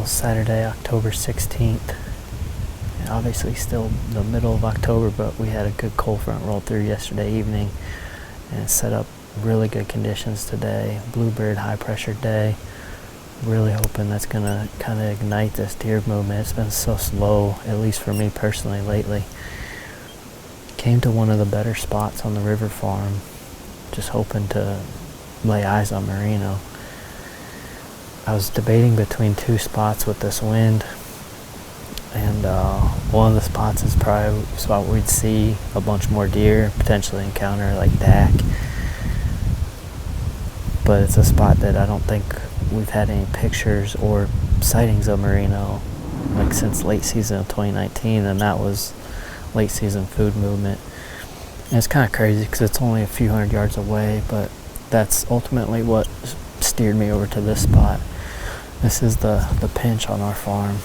Saturday, October 16th. And obviously still the middle of October, but we had a good cold front roll through yesterday evening and set up really good conditions today. Bluebird high pressure day. Really hoping that's gonna kind of ignite this deer movement. It's been so slow, at least for me personally lately. Came to one of the better spots on the river farm, just hoping to lay eyes on Marino. I was debating between two spots with this wind, and one of the spots is probably a spot where we'd see a bunch more deer, potentially encounter like DAC. But it's a spot that I don't think we've had any pictures or sightings of Marino like since late season of 2019, and that was late season food movement. And it's kind of crazy because it's only a few hundred yards away, but that's ultimately what steered me over to this spot. This is the pinch on our farm,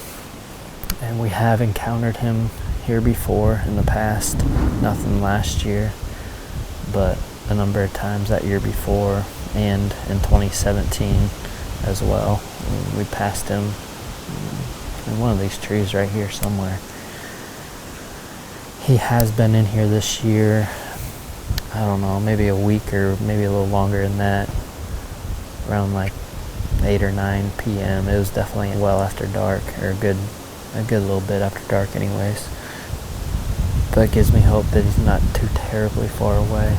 and we have encountered him here before in the past. Nothing last year, but a number of times that year before and in 2017 as well. We passed him in one of these trees right here somewhere. He has been in here this year, I don't know, maybe a week or maybe a little longer than that, around like 8 or 9 p.m. It was definitely well after dark, or a good little bit after dark anyways. But it gives me hope that he's not too terribly far away.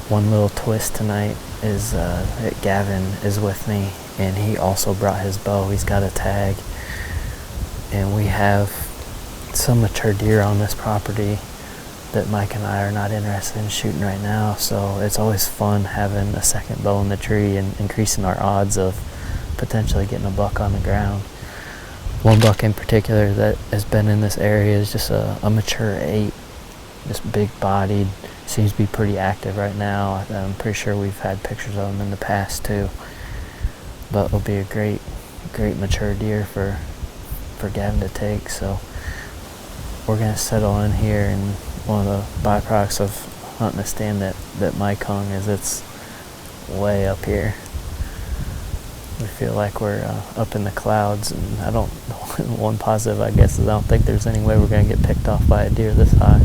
One little twist tonight is that Gavin is with me, and he also brought his bow. He's got a tag, and we have some mature deer on this property that Mike and I are not interested in shooting right now, so it's always fun having a second bow in the tree and increasing our odds of potentially getting a buck on the ground. One buck in particular that has been in this area is just a mature 8, just big bodied, seems to be pretty active right now. I'm pretty sure we've had pictures of him in the past too, but it'll be a great mature deer for Gavin to take. So we're gonna settle in here, and one of the byproducts of hunting a stand that Mike hung is it's way up here. We feel like we're up in the clouds, and one positive I guess is I don't think there's any way we're gonna get picked off by a deer this high.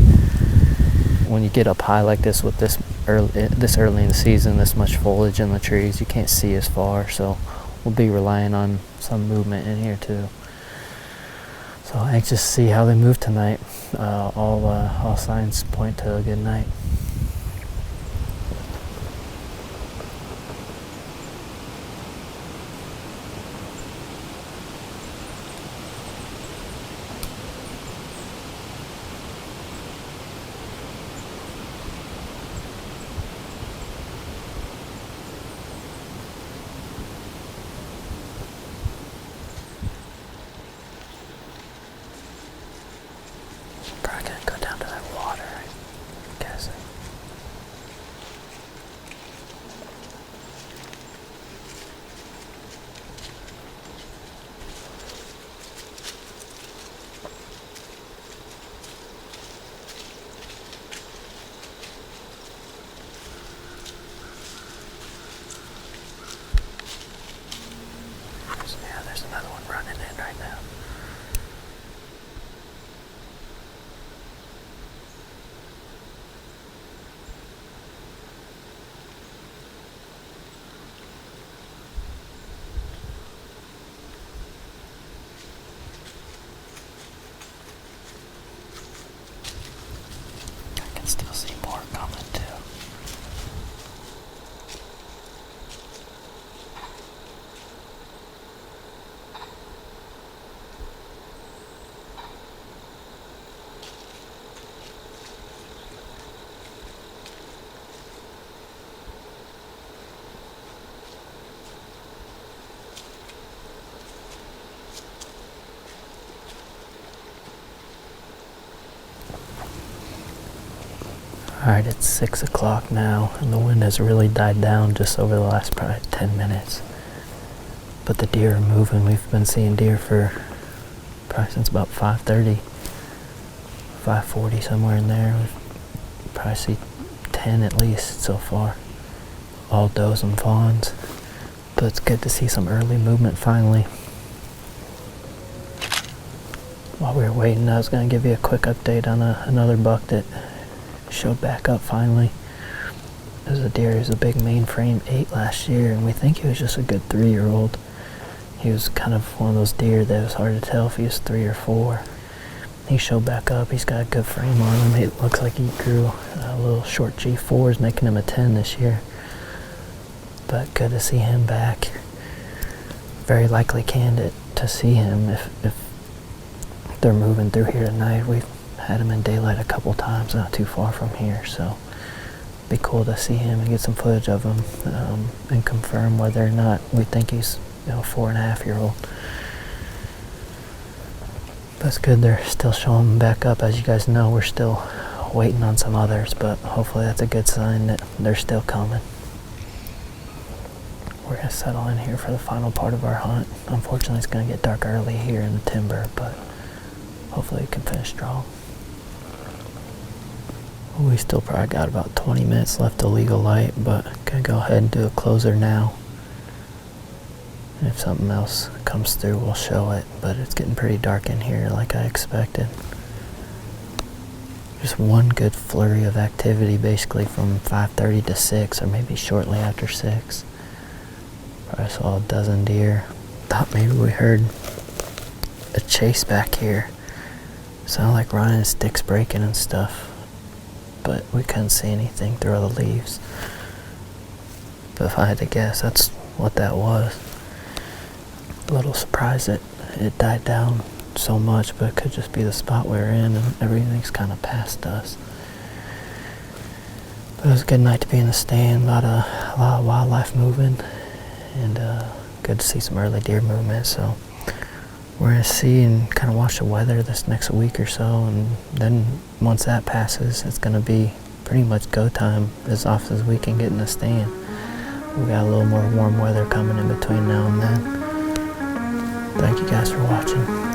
When you get up high like this with this early in the season, this much foliage in the trees, you can't see as far, so we'll be relying on some movement in here too. So anxious to see how they move tonight. All signs point to a good night. Probably gonna go down to that water, I'm guessing. Yeah, there's another one running in right now. I can still see more coming too. Alright, it's 6 o'clock now, and the wind has really died down just over the last probably 10 minutes. But the deer are moving. We've been seeing deer for probably since about 5:30, 5:40, somewhere in there. We've probably see 10 at least so far. All does and fawns. But it's good to see some early movement finally. While we were waiting, I was going to give you a quick update on another buck that showed back up finally. It was a deer. He was a big mainframe 8 last year, and we think he was just a good 3-year-old. He was kind of one of those deer that was hard to tell if he was 3 or 4. He showed back up. He's got a good frame on him. It looks like he grew a little short G4s, making him a 10 this year. But good to see him back. Very likely candidate to see him if they're moving through here tonight. We've had him in daylight a couple times, not too far from here, so it'd be cool to see him and get some footage of him and confirm whether or not we think he's 4.5-year-old. But it's good they're still showing him back up. As you guys know, we're still waiting on some others, but hopefully that's a good sign that they're still coming. We're going to settle in here for the final part of our hunt. Unfortunately, it's going to get dark early here in the timber, but hopefully we can finish strong. We still probably got about 20 minutes left of legal light, but going to go ahead and do a closer now. And if something else comes through, we'll show it, but it's getting pretty dark in here like I expected. Just one good flurry of activity basically from 5:30 to 6, or maybe shortly after 6. Probably saw a dozen deer. Thought maybe we heard a chase back here. Sounded like running, sticks breaking and stuff, but we couldn't see anything through all the leaves. But if I had to guess, that's what that was. A little surprised that it died down so much, but it could just be the spot we were in and everything's kind of past us. But it was a good night to be in the stand. A lot of wildlife moving, and good to see some early deer movement. So we're going to see and kind of watch the weather this next week or so, and then once that passes, it's going to be pretty much go time as often as we can get in the stand. We got a little more warm weather coming in between now and then. Thank you guys for watching.